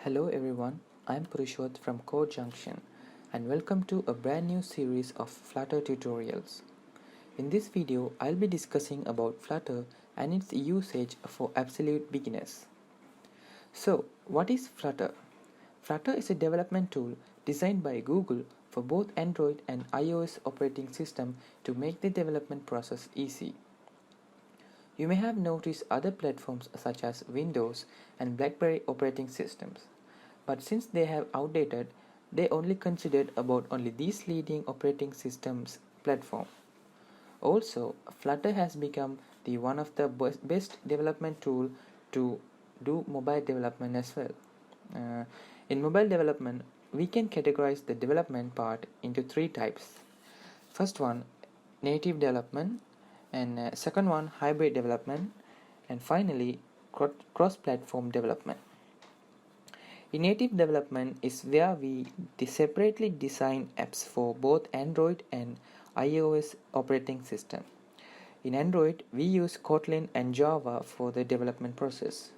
Hello everyone, I'm Purushoth from codeJunction and welcome to a brand new series of Flutter tutorials. In this video, I'll be discussing about Flutter and its usage for absolute beginners. So, what is Flutter? Flutter is a development tool designed by Google for both Android and iOS operating system to make the development process easy. You may have noticed other platforms such as Windows and BlackBerry operating systems, but since they have outdated, they only considered about only these leading operating systems platform. Also, Flutter has become the one of the best development tool to do mobile development as well. In mobile development, we can categorize the development part into three types. First one, native development, and second one, hybrid development, and finally cross-platform development. In native development is where we separately design apps for both Android and iOS operating system. In Android, we use Kotlin and Java for the development process.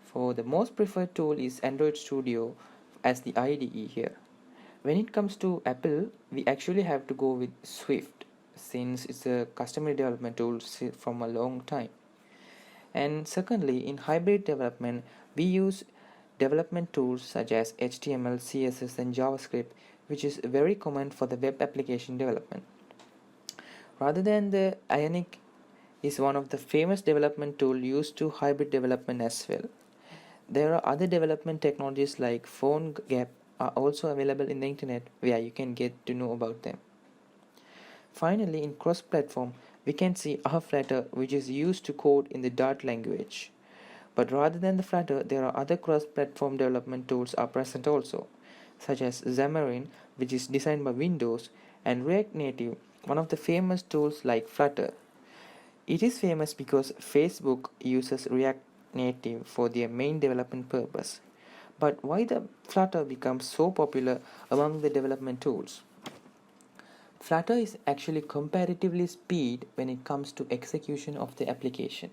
For the most preferred tool is Android Studio as the IDE here. When it comes to Apple, we actually have to go with Swift, since it's a customary development tool from a long time. And secondly, in hybrid development, we use development tools such as HTML, CSS and JavaScript, which is very common for the web application development. Rather than the Ionic is one of the famous development tools used to hybrid development as well. There are other development technologies like PhoneGap are also available in the internet where you can get to know about them. Finally, in cross-platform, we can see our Flutter, which is used to code in the Dart language. But rather than the Flutter, there are other cross-platform development tools are present also, such as Xamarin, which is designed by Windows, and React Native, one of the famous tools like Flutter. It is famous because Facebook uses React Native for their main development purpose. But why the Flutter becomes so popular among the development tools? Flutter is actually comparatively speed when it comes to execution of the application.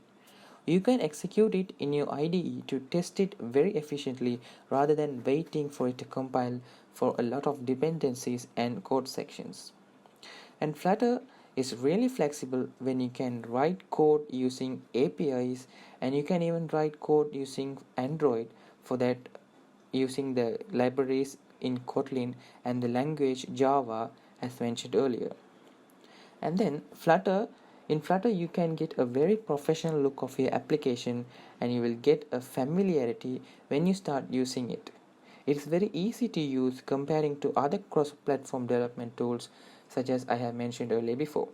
You can execute it in your IDE to test it very efficiently rather than waiting for it to compile for a lot of dependencies and code sections. And Flutter is really flexible when you can write code using APIs, and you can even write code using Android for that using the libraries in Kotlin and the language Java as mentioned earlier. And then in Flutter you can get a very professional look of your application, and you will get a familiarity when you start using it. It is very easy to use comparing to other cross-platform development tools such as I have mentioned earlier before.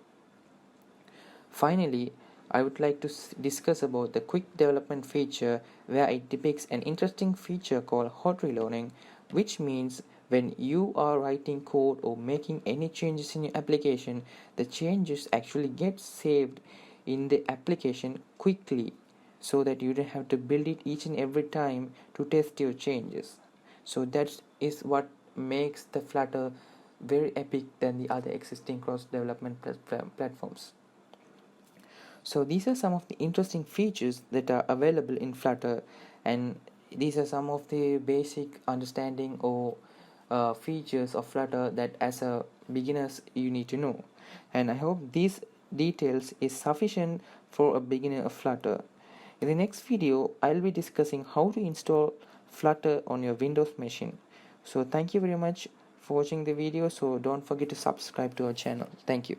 Finally, I would like to discuss about the quick development feature, where it depicts an interesting feature called hot reloading, which means when you are writing code or making any changes in your application, the changes actually get saved in the application quickly, so that you don't have to build it each and every time to test your changes. So that is what makes the Flutter very epic than the other existing cross development platforms. So these are some of the interesting features that are available in Flutter, and these are some of the basic understanding or features of Flutter that as a beginners you need to know. And I hope these details is sufficient for a beginner of Flutter. In the next video, I'll be discussing how to install Flutter on your Windows machine. So thank you very much for watching the video. So don't forget to subscribe to our channel. Thank you.